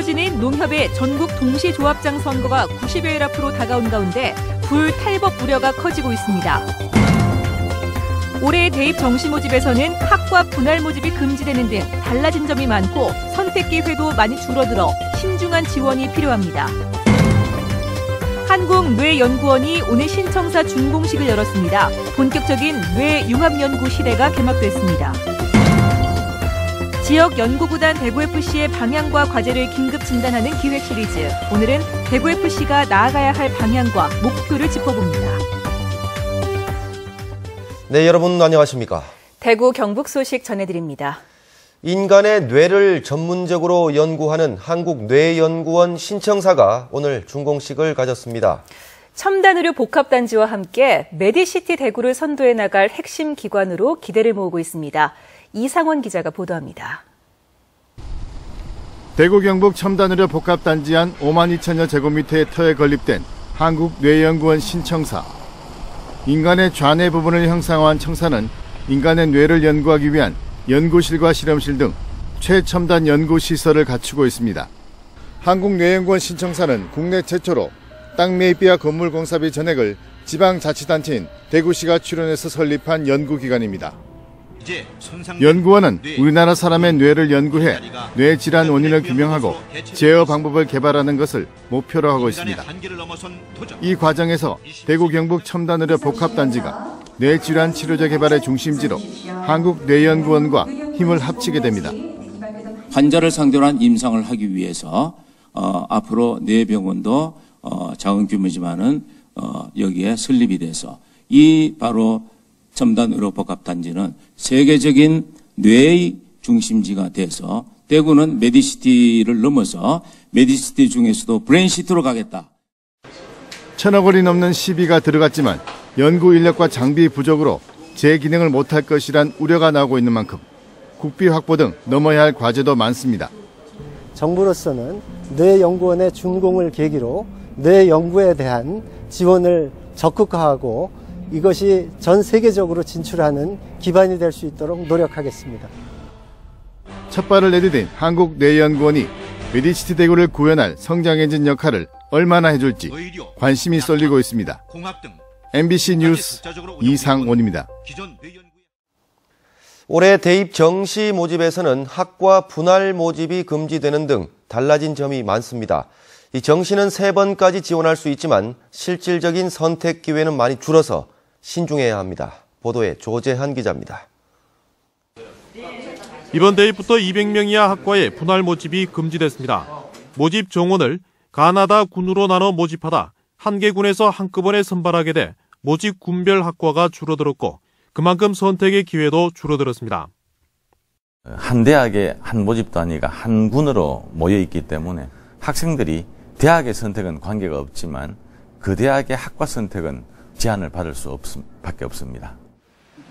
치러지는 농협의 전국 동시조합장 선거가 90여일 앞으로 다가온 가운데 불탈법 우려가 커지고 있습니다. 올해 대입 정시 모집에서는 학과 분할 모집이 금지되는 등 달라진 점이 많고 선택 기회도 많이 줄어들어 신중한 지원이 필요합니다. 한국뇌연구원이 오늘 신청사 준공식을 열었습니다. 본격적인 뇌융합연구 시대가 개막됐습니다. 지역 연구구단 대구FC의 방향과 과제를 긴급 진단하는 기획 시리즈. 오늘은 대구FC가 나아가야 할 방향과 목표를 짚어봅니다. 네, 여러분 안녕하십니까? 대구 경북 소식 전해드립니다. 인간의 뇌를 전문적으로 연구하는 한국뇌연구원 신청사가 오늘 준공식을 가졌습니다. 첨단 의료 복합단지와 함께 메디시티 대구를 선도해 나갈 핵심 기관으로 기대를 모으고 있습니다. 이상원 기자가 보도합니다. 대구 경북 첨단의료 복합단지 안 5만 2천여 제곱미터의 터에 건립된 한국뇌연구원 신청사. 인간의 좌뇌 부분을 형상화한 청사는 인간의 뇌를 연구하기 위한 연구실과 실험실 등 최첨단 연구시설을 갖추고 있습니다. 한국뇌연구원 신청사는 국내 최초로 땅 매입비와 건물 공사비 전액을 지방자치단체인 대구시가 출연해서 설립한 연구기관입니다. 연구원은 우리나라 사람의 뇌를 연구해 뇌질환 원인을 규명하고 제어 방법을 개발하는 것을 목표로 하고 있습니다. 이 과정에서 대구 경북 첨단의료 복합단지가 뇌질환 치료제 개발의 중심지로 한국뇌연구원과 힘을 합치게 됩니다. 환자를 상대로 한 임상을 하기 위해서 앞으로 뇌병원도 작은 규모지만은 여기에 설립이 돼서 이 바로 첨단의료복합단지는 세계적인 뇌의 중심지가 돼서 대구는 메디시티를 넘어서 메디시티 중에서도 브레인시티로 가겠다. 1,000억 원이 넘는 시비가 들어갔지만 연구 인력과 장비 부족으로 제 기능을 못할 것이란 우려가 나오고 있는 만큼 국비 확보 등 넘어야 할 과제도 많습니다. 정부로서는 뇌연구원의 준공을 계기로 뇌 연구에 대한 지원을 적극화하고 이것이 전 세계적으로 진출하는 기반이 될 수 있도록 노력하겠습니다. 첫 발을 내디딘 한국뇌연구원이 메디시티 대구를 구현할 성장 엔진 역할을 얼마나 해줄지 관심이 쏠리고 있습니다. MBC 뉴스 이상원입니다. 올해 대입 정시 모집에서는 학과 분할 모집이 금지되는 등 달라진 점이 많습니다. 이 정시는 3번까지 지원할 수 있지만 실질적인 선택 기회는 많이 줄어서 신중해야 합니다. 보도에 조재한 기자입니다. 이번 대입부터 200명 이하 학과의 분할 모집이 금지됐습니다. 모집 정원을 가나다 군으로 나눠 모집하다 한 개 군에서 한꺼번에 선발하게 돼 모집 군별 학과가 줄어들었고 그만큼 선택의 기회도 줄어들었습니다. 한 대학에 한 모집도 아니라 한 군으로 모여 있기 때문에 학생들이 대학의 선택은 관계가 없지만 그 대학의 학과 선택은 제한을 받을 수밖에 없습니다.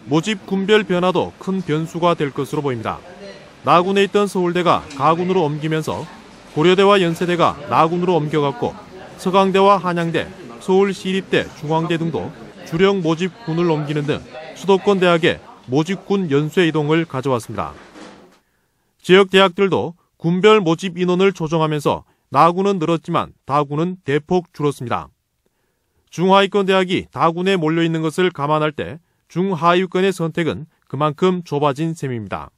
모집 군별 변화도 큰 변수가 될 것으로 보입니다. 나군에 있던 서울대가 가군으로 옮기면서 고려대와 연세대가 나군으로 옮겨갔고 서강대와 한양대, 서울시립대, 중앙대 등도 주력 모집군을 옮기는 등 수도권 대학의 모집군 연쇄 이동을 가져왔습니다. 지역 대학들도 군별 모집 인원을 조정하면서 나군은 늘었지만 다군은 대폭 줄었습니다. 중하위권 대학이 다군에 몰려있는 것을 감안할 때 중하위권의 선택은 그만큼 좁아진 셈입니다.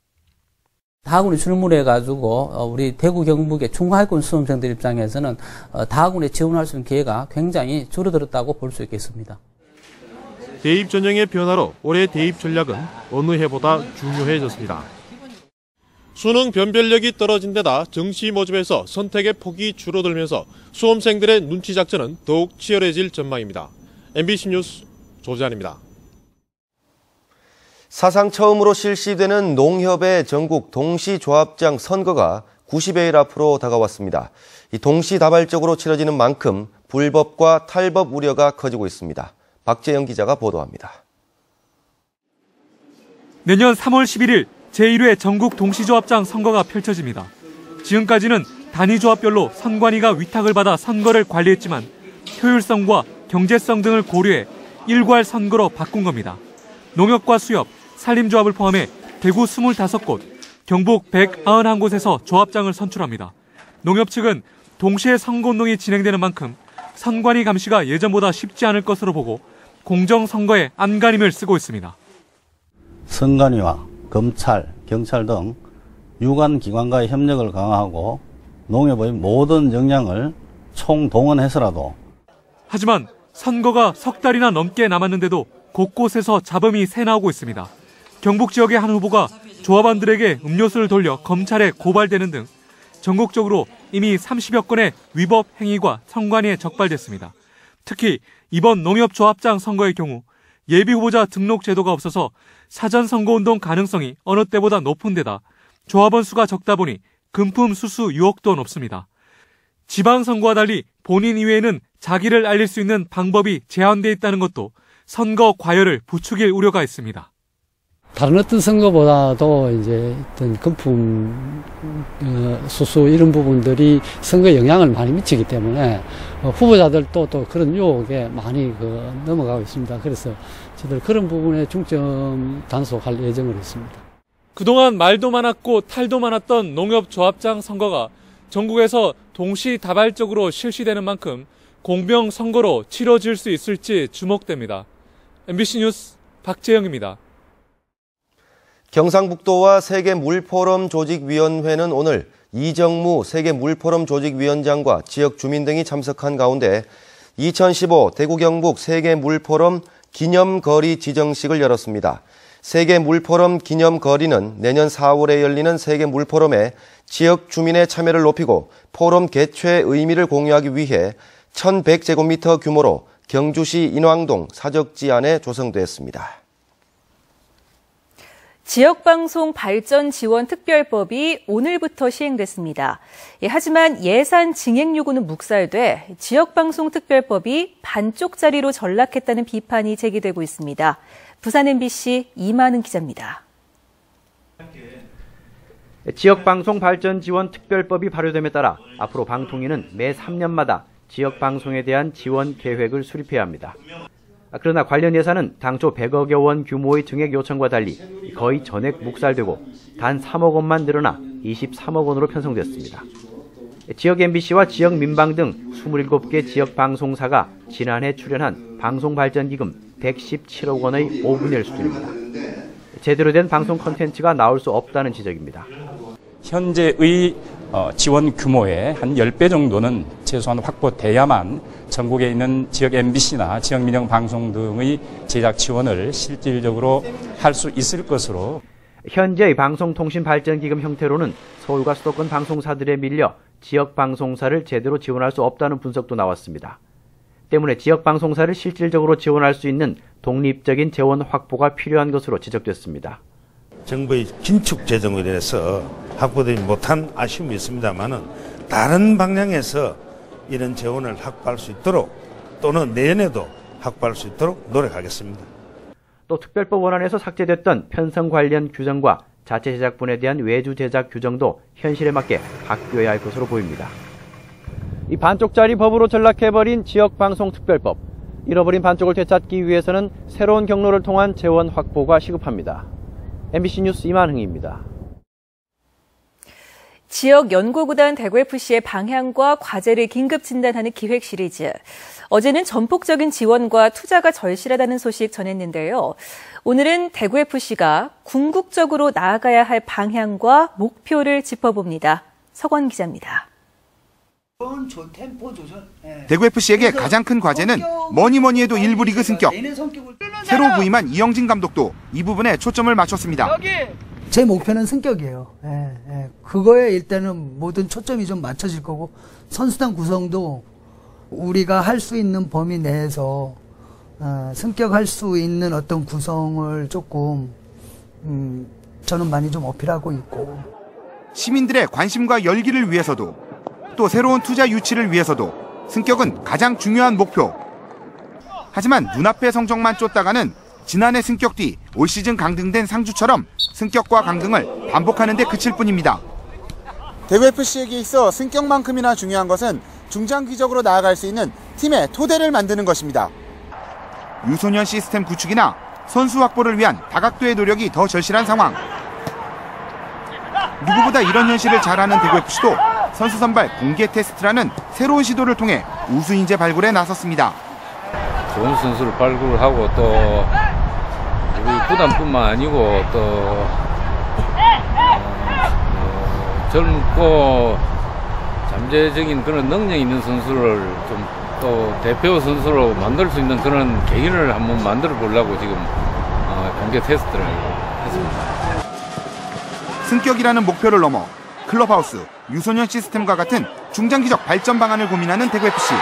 다군이 출몰해가지고 우리 대구 경북의 중하위권 수험생들 입장에서는 다군에 지원할 수 있는 기회가 굉장히 줄어들었다고 볼 수 있겠습니다. 대입 전형의 변화로 올해 대입 전략은 어느 해보다 중요해졌습니다. 수능 변별력이 떨어진 데다 정시 모집에서 선택의 폭이 줄어들면서 수험생들의 눈치 작전은 더욱 치열해질 전망입니다. MBC 뉴스 조재한입니다. 사상 처음으로 실시되는 농협의 전국 동시조합장 선거가 90여일 앞으로 다가왔습니다. 이 동시다발적으로 치러지는 만큼 불법과 탈법 우려가 커지고 있습니다. 박재영 기자가 보도합니다. 내년 3월 11일 제1회 전국 동시조합장 선거가 펼쳐집니다. 지금까지는 단위조합별로 선관위가 위탁을 받아 선거를 관리했지만 효율성과 경제성 등을 고려해 일괄 선거로 바꾼 겁니다. 농협과 수협, 산림조합을 포함해 대구 25곳, 경북 191곳에서 조합장을 선출합니다. 농협 측은 동시에 선거운동이 진행되는 만큼 선관위 감시가 예전보다 쉽지 않을 것으로 보고 공정선거에 안간힘을 쓰고 있습니다. 선관위와 검찰, 경찰 등 유관 기관과의 협력을 강화하고 농협의 모든 역량을 총동원해서라도. 하지만 선거가 석 달이나 넘게 남았는데도 곳곳에서 잡음이 새나오고 있습니다. 경북 지역의 한 후보가 조합원들에게 음료수를 돌려 검찰에 고발되는 등 전국적으로 이미 30여 건의 위법 행위가 선관위에 적발됐습니다. 특히 이번 농협조합장 선거의 경우 예비후보자 등록 제도가 없어서 사전선거운동 가능성이 어느 때보다 높은 데다 조합원 수가 적다 보니 금품 수수 유혹도 높습니다. 지방선거와 달리 본인 이외에는 자기를 알릴 수 있는 방법이 제한되어 있다는 것도 선거 과열을 부추길 우려가 있습니다. 다른 어떤 선거보다도 이제 어떤 금품 수수 이런 부분들이 선거에 영향을 많이 미치기 때문에 후보자들도 또 그런 유혹에 많이 넘어가고 있습니다. 그래서 저희들 그런 부분에 중점 단속할 예정으로 있습니다. 그동안 말도 많았고 탈도 많았던 농협조합장 선거가 전국에서 동시다발적으로 실시되는 만큼 공병선거로 치러질 수 있을지 주목됩니다. MBC 뉴스 박재영입니다. 경상북도와 세계물포럼 조직위원회는 오늘 이정무 세계물포럼 조직위원장과 지역 주민 등이 참석한 가운데 2015 대구 경북 세계물포럼 기념거리 지정식을 열었습니다. 세계물포럼 기념거리는 내년 4월에 열리는 세계물포럼에 지역 주민의 참여를 높이고 포럼 개최 의미를 공유하기 위해 1100제곱미터 규모로 경주시 인왕동 사적지 안에 조성됐습니다. 지역방송 발전 지원 특별법이 오늘부터 시행됐습니다. 하지만 예산 증액 요구는 묵살돼 지역방송 특별법이 반쪽짜리로 전락했다는 비판이 제기되고 있습니다. 부산 MBC 이만은 기자입니다. 지역방송 발전 지원 특별법이 발효됨에 따라 앞으로 방통위는 매 3년마다 지역방송에 대한 지원 계획을 수립해야 합니다. 그러나 관련 예산은 당초 100억여 원 규모의 증액 요청과 달리 거의 전액 묵살되고 단 3억 원만 늘어나 23억 원으로 편성됐습니다. 지역 MBC와 지역 민방 등 27개 지역 방송사가 지난해 출연한 방송발전기금 117억 원의 5분의 1 수준입니다. 제대로 된 방송 콘텐츠가 나올 수 없다는 지적입니다. 현재의 지원 규모의 한 10배 정도는 최소한 확보돼야만 전국에 있는 지역 MBC나 지역 민영 방송 등의 제작 지원을 실질적으로 할 수 있을 것으로. 현재의 방송통신발전기금 형태로는 서울과 수도권 방송사들에 밀려 지역 방송사를 제대로 지원할 수 없다는 분석도 나왔습니다. 때문에 지역 방송사를 실질적으로 지원할 수 있는 독립적인 재원 확보가 필요한 것으로 지적됐습니다. 정부의 긴축 재정으로 인해서 확보되지 못한 아쉬움이 있습니다만은 다른 방향에서 이런 재원을 확보할 수 있도록 또는 내년에도 확보할 수 있도록 노력하겠습니다. 또 특별법 원안에서 삭제됐던 편성 관련 규정과 자체 제작분에 대한 외주 제작 규정도 현실에 맞게 바뀌어야 할 것으로 보입니다. 이 반쪽짜리 법으로 전락해버린 지역방송특별법. 잃어버린 반쪽을 되찾기 위해서는 새로운 경로를 통한 재원 확보가 시급합니다. MBC 뉴스 이만흥입니다. 지역 연고구단 대구FC의 방향과 과제를 긴급 진단하는 기획 시리즈. 어제는 전폭적인 지원과 투자가 절실하다는 소식 전했는데요. 오늘은 대구FC가 궁극적으로 나아가야 할 방향과 목표를 짚어봅니다. 석원 기자입니다. 대구FC에게 가장 큰 과제는 뭐니 해도 1부 리그 승격. 새로 부임한 이영진 감독도 이 부분에 초점을 맞췄습니다. 제 목표는 승격이에요. 그거에 일단은 모든 초점이 좀 맞춰질 거고 선수단 구성도 우리가 할 수 있는 범위 내에서 승격할 수 있는 어떤 구성을 조금 저는 많이 좀 어필하고 있고. 시민들의 관심과 열기를 위해서도 또 새로운 투자 유치를 위해서도 승격은 가장 중요한 목표. 하지만 눈앞의 성적만 쫓다가는 지난해 승격 뒤 올 시즌 강등된 상주처럼 승격과 강등을 반복하는 데 그칠 뿐입니다. 대구FC에게 있어 승격만큼이나 중요한 것은 중장기적으로 나아갈 수 있는 팀의 토대를 만드는 것입니다. 유소년 시스템 구축이나 선수 확보를 위한 다각도의 노력이 더 절실한 상황. 누구보다 이런 현실을 잘 아는 대구FC도 선수 선발 공개 테스트라는 새로운 시도를 통해 우수 인재 발굴에 나섰습니다. 좋은 선수를 발굴하고 또 우리 구단뿐만 아니고 또 젊고 잠재적인 그런 능력 있는 선수를 좀 또 대표 선수로 만들 수 있는 그런 계기를 한번 만들어 보려고 지금 공개 테스트를 했습니다. 승격이라는 목표를 넘어 클럽하우스, 유소년 시스템과 같은 중장기적 발전 방안을 고민하는 대구FC.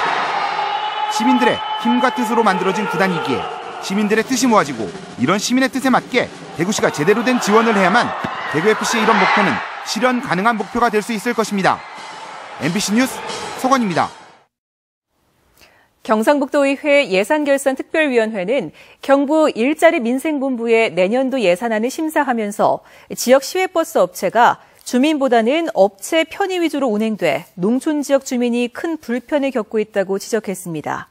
시민들의 힘과 뜻으로 만들어진 구단이기에 시민들의 뜻이 모아지고 이런 시민의 뜻에 맞게 대구시가 제대로 된 지원을 해야만 대구FC의 이런 목표는 실현 가능한 목표가 될 수 있을 것입니다. MBC 뉴스 서건입니다. 경상북도의회 예산결산특별위원회는 경부 일자리 민생본부의 내년도 예산안을 심사하면서 지역 시외버스 업체가 주민보다는 업체 편의 위주로 운행돼 농촌 지역 주민이 큰 불편을 겪고 있다고 지적했습니다.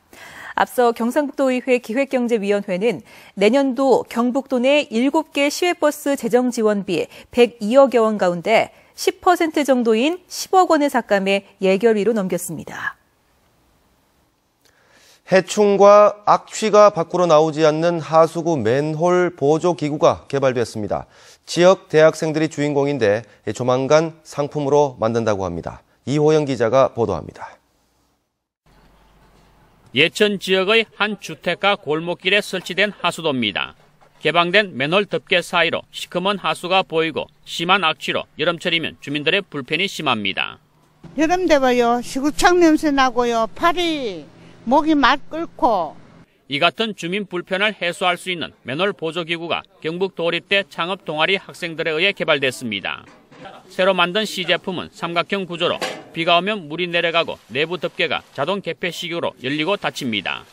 앞서 경상북도의회 기획경제위원회는 내년도 경북도 내 7개 시외버스 재정 지원비 102억여 원 가운데 10% 정도인 10억 원을 삭감해 예결위로 넘겼습니다. 해충과 악취가 밖으로 나오지 않는 하수구 맨홀 보조기구가 개발됐습니다. 지역 대학생들이 주인공인데 조만간 상품으로 만든다고 합니다. 이호영 기자가 보도합니다. 예천 지역의 한 주택가 골목길에 설치된 하수도입니다. 개방된 맨홀 덮개 사이로 시커먼 하수가 보이고 심한 악취로 여름철이면 주민들의 불편이 심합니다. 여름 되고요. 시구창 냄새 나고요. 팔이 목이 막 끓고. 이 같은 주민 불편을 해소할 수 있는 맨홀 보조기구가 경북 도립대 창업 동아리 학생들에 의해 개발됐습니다. 새로 만든 시제품은 삼각형 구조로 비가 오면 물이 내려가고 내부 덮개가 자동 개폐식으로 열리고 닫힙니다.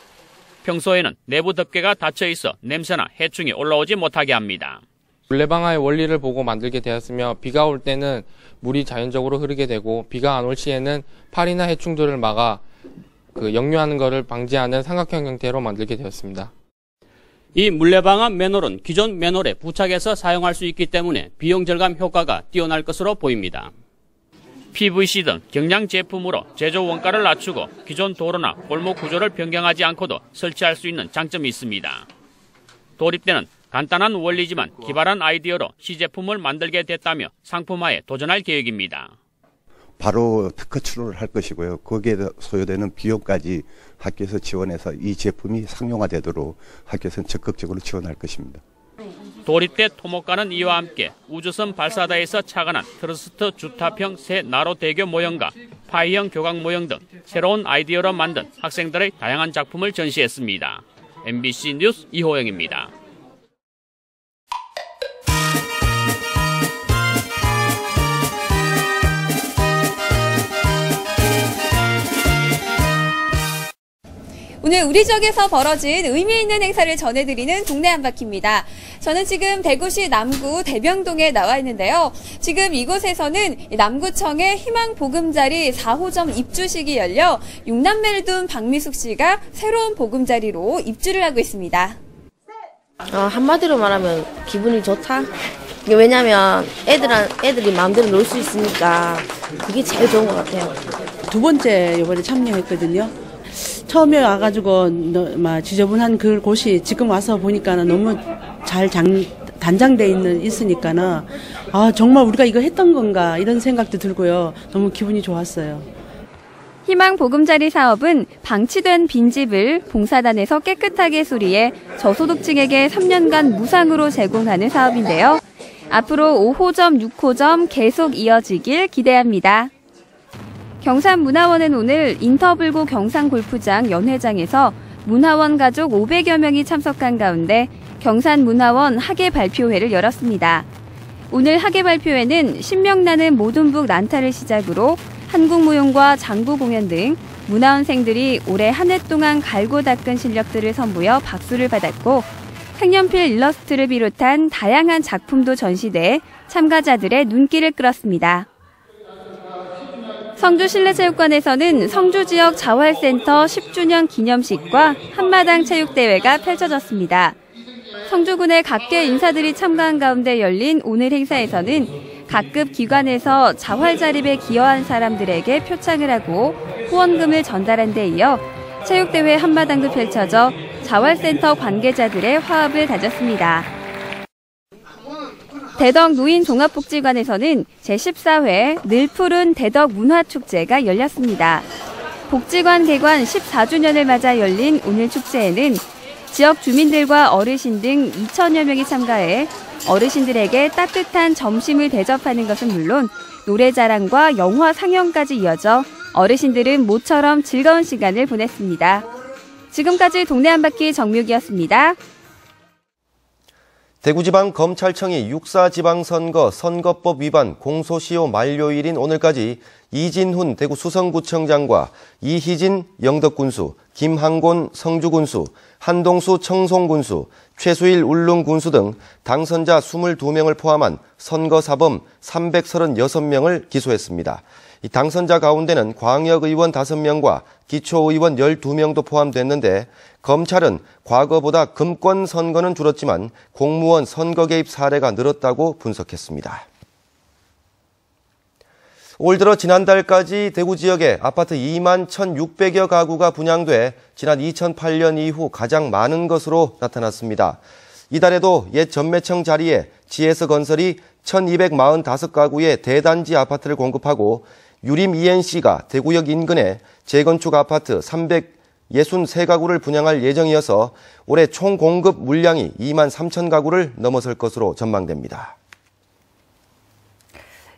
평소에는 내부 덮개가 닫혀 있어 냄새나 해충이 올라오지 못하게 합니다. 물레방아의 원리를 보고 만들게 되었으며 비가 올 때는 물이 자연적으로 흐르게 되고 비가 안 올 시에는 파리나 해충들을 막아 역류하는 것을 방지하는 삼각형 형태로 만들게 되었습니다. 이 물레방아 맨홀은 기존 맨홀에 부착해서 사용할 수 있기 때문에 비용 절감 효과가 뛰어날 것으로 보입니다. PVC 등 경량 제품으로 제조 원가를 낮추고 기존 도로나 골목 구조를 변경하지 않고도 설치할 수 있는 장점이 있습니다. 도립대는 간단한 원리지만 기발한 아이디어로 시제품을 만들게 됐다며 상품화에 도전할 계획입니다. 바로 특허 출원을 할 것이고요. 거기에 소요되는 비용까지 학교에서 지원해서 이 제품이 상용화되도록 학교에서는 적극적으로 지원할 것입니다. 도립대 토목과는 이와 함께 우주선 발사대에서 착안한 트러스트 주탑형 새 나로 대교 모형과 파이형 교각 모형 등 새로운 아이디어로 만든 학생들의 다양한 작품을 전시했습니다. MBC 뉴스 이호영입니다. 오늘 우리 지역에서 벌어진 의미 있는 행사를 전해드리는 동네 한바퀴입니다. 저는 지금 대구시 남구 대병동에 나와 있는데요. 지금 이곳에서는 남구청의 희망보금자리 4호점 입주식이 열려 6남매를 둔 박미숙 씨가 새로운 보금자리로 입주를 하고 있습니다. 한마디로 말하면 기분이 좋다. 왜냐면 애들이 마음대로 놀 수 있으니까 그게 제일 좋은 것 같아요. 두 번째 이번에 참여했거든요. 처음에 와가지고 지저분한 그 곳이 지금 와서 보니까는 너무 잘 단장돼 있으니까는 정말 우리가 이거 했던 건가 이런 생각도 들고요. 너무 기분이 좋았어요. 희망 보금자리 사업은 방치된 빈집을 봉사단에서 깨끗하게 수리해 저소득층에게 3년간 무상으로 제공하는 사업인데요. 앞으로 5호점, 6호점 계속 이어지길 기대합니다. 경산문화원은 오늘 인터블고 경산골프장 연회장에서 문화원 가족 500여 명이 참석한 가운데 경산문화원 학예 발표회를 열었습니다. 오늘 학예 발표회는 신명나는 모둠북 란타를 시작으로 한국무용과 장구 공연 등 문화원생들이 올해 한 해 동안 갈고 닦은 실력들을 선보여 박수를 받았고 색연필 일러스트를 비롯한 다양한 작품도 전시돼 참가자들의 눈길을 끌었습니다. 성주실내체육관에서는 성주지역 자활센터 10주년 기념식과 한마당 체육대회가 펼쳐졌습니다. 성주군의 각계 인사들이 참가한 가운데 열린 오늘 행사에서는 각급 기관에서 자활 자립에 기여한 사람들에게 표창을 하고 후원금을 전달한 데 이어 체육대회 한마당도 펼쳐져 자활센터 관계자들의 화합을 다졌습니다. 대덕 노인종합복지관에서는 제14회 늘 푸른 대덕 문화축제가 열렸습니다. 복지관 개관 14주년을 맞아 열린 오늘 축제에는 지역 주민들과 어르신 등 2천여 명이 참가해 어르신들에게 따뜻한 점심을 대접하는 것은 물론 노래자랑과 영화 상영까지 이어져 어르신들은 모처럼 즐거운 시간을 보냈습니다. 지금까지 동네 한바퀴 정묘기였습니다. 대구지방검찰청이 6.4 지방선거 선거법 위반 공소시효 만료일인 오늘까지 이진훈 대구 수성구청장과 이희진 영덕군수, 김항곤 성주군수, 한동수 청송군수, 최수일 울릉군수 등 당선자 22명을 포함한 선거사범 336명을 기소했습니다. 이 당선자 가운데는 광역의원 5명과 기초의원 12명도 포함됐는데 검찰은 과거보다 금권 선거는 줄었지만 공무원 선거 개입 사례가 늘었다고 분석했습니다. 올 들어 지난달까지 대구 지역에 아파트 2만 1,600여 가구가 분양돼 지난 2008년 이후 가장 많은 것으로 나타났습니다. 이달에도 옛 전매청 자리에 GS건설이 1,245가구의 대단지 아파트를 공급하고 유림 ENC가 대구역 인근에 재건축 아파트 363가구를 분양할 예정이어서 올해 총 공급 물량이 2만 3천 가구를 넘어설 것으로 전망됩니다.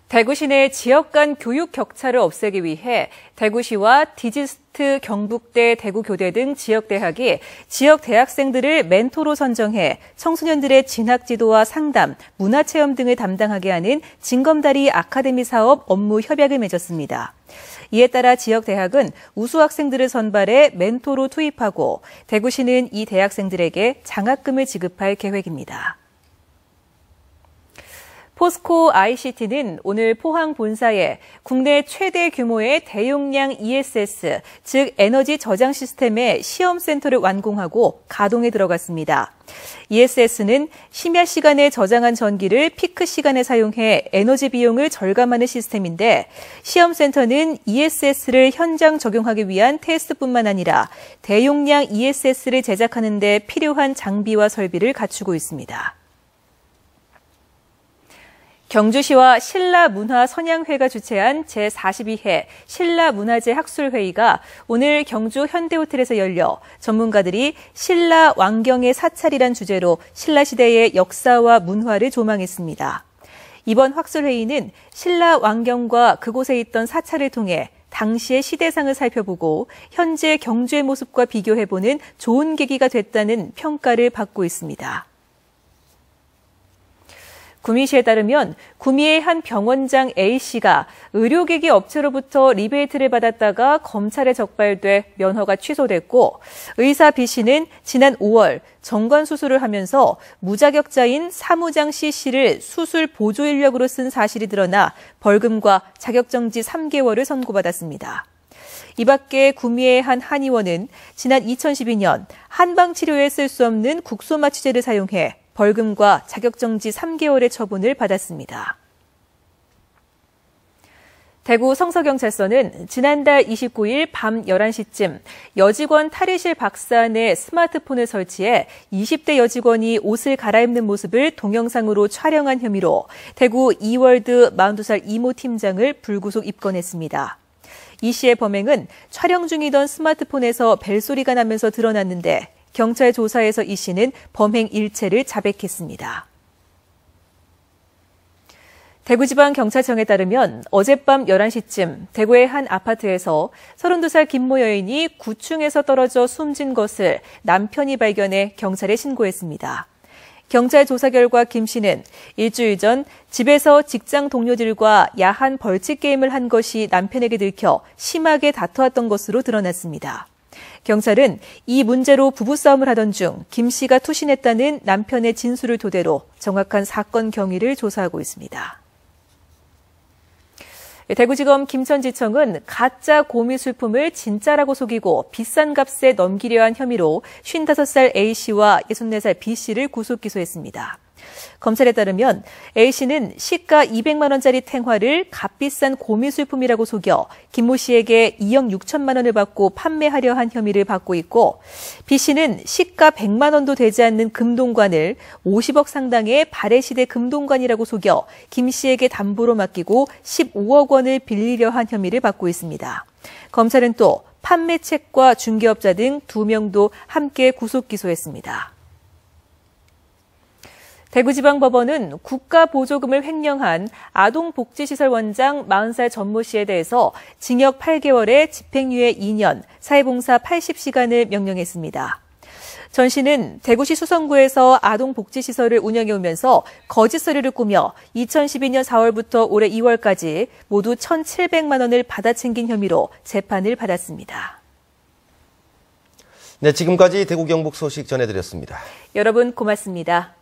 대구 시내 지역 간 교육 격차를 없애기 위해 대구시와 디지스트 경북대 대구교대 등 지역대학이 지역 대학생들을 멘토로 선정해 청소년들의 진학 지도와 상담, 문화체험 등을 담당하게 하는 징검다리 아카데미 사업 업무 협약을 맺었습니다. 이에 따라 지역 대학은 우수 학생들을 선발해 멘토로 투입하고 대구시는 이 대학생들에게 장학금을 지급할 계획입니다. 포스코 ICT는 오늘 포항 본사에 국내 최대 규모의 대용량 ESS, 즉 에너지 저장 시스템의 시험센터를 완공하고 가동에 들어갔습니다. ESS는 심야 시간에 저장한 전기를 피크 시간에 사용해 에너지 비용을 절감하는 시스템인데 시험센터는 ESS를 현장 적용하기 위한 테스트뿐만 아니라 대용량 ESS를 제작하는 데 필요한 장비와 설비를 갖추고 있습니다. 경주시와 신라문화선양회가 주최한 제42회 신라문화재 학술회의가 오늘 경주 현대호텔에서 열려 전문가들이 신라 왕경의 사찰이란 주제로 신라시대의 역사와 문화를 조망했습니다. 이번 학술회의는 신라 왕경과 그곳에 있던 사찰을 통해 당시의 시대상을 살펴보고 현재 경주의 모습과 비교해보는 좋은 계기가 됐다는 평가를 받고 있습니다. 구미시에 따르면 구미의 한 병원장 A씨가 의료기기 업체로부터 리베이트를 받았다가 검찰에 적발돼 면허가 취소됐고 의사 B씨는 지난 5월 정관 수술을 하면서 무자격자인 사무장 C씨를 수술 보조 인력으로 쓴 사실이 드러나 벌금과 자격정지 3개월을 선고받았습니다. 이 밖에 구미의 한 한의원은 지난 2012년 한방치료에 쓸 수 없는 국소마취제를 사용해 벌금과 자격정지 3개월의 처분을 받았습니다. 대구 성서경찰서는 지난달 29일 밤 11시쯤 여직원 탈의실 박사 안에 스마트폰을 설치해 20대 여직원이 옷을 갈아입는 모습을 동영상으로 촬영한 혐의로 대구 이월드 42살 이모 팀장을 불구속 입건했습니다. 이 씨의 범행은 촬영 중이던 스마트폰에서 벨소리가 나면서 드러났는데 경찰 조사에서 이 씨는 범행 일체를 자백했습니다. 대구지방경찰청에 따르면 어젯밤 11시쯤 대구의 한 아파트에서 32살 김모 여인이 9층에서 떨어져 숨진 것을 남편이 발견해 경찰에 신고했습니다. 경찰 조사 결과 김 씨는 일주일 전 집에서 직장 동료들과 야한 벌칙 게임을 한 것이 남편에게 들켜 심하게 다투었던 것으로 드러났습니다. 경찰은 이 문제로 부부싸움을 하던 중 김 씨가 투신했다는 남편의 진술을 토대로 정확한 사건 경위를 조사하고 있습니다. 대구지검 김천지청은 가짜 고미술품을 진짜라고 속이고 비싼 값에 넘기려 한 혐의로 55살 A씨와 64살 B씨를 구속 기소했습니다. 검찰에 따르면 A씨는 시가 200만 원짜리 탱화를 값비싼 고미술품이라고 속여 김모 씨에게 2억 6천만 원을 받고 판매하려 한 혐의를 받고 있고, B씨는 시가 100만 원도 되지 않는 금동관을 50억 상당의 발해시대 금동관이라고 속여 김 씨에게 담보로 맡기고 15억 원을 빌리려 한 혐의를 받고 있습니다. 검찰은 또 판매책과 중개업자 등 2명도 함께 구속 기소했습니다. 대구지방법원은 국가보조금을 횡령한 아동복지시설 원장 40살 전모 씨에 대해서 징역 8개월에 집행유예 2년, 사회봉사 80시간을 명령했습니다. 전 씨는 대구시 수성구에서 아동복지시설을 운영해오면서 거짓 서류를 꾸며 2012년 4월부터 올해 2월까지 모두 1,700만 원을 받아챙긴 혐의로 재판을 받았습니다. 네, 지금까지 대구 경북 소식 전해드렸습니다. 여러분 고맙습니다.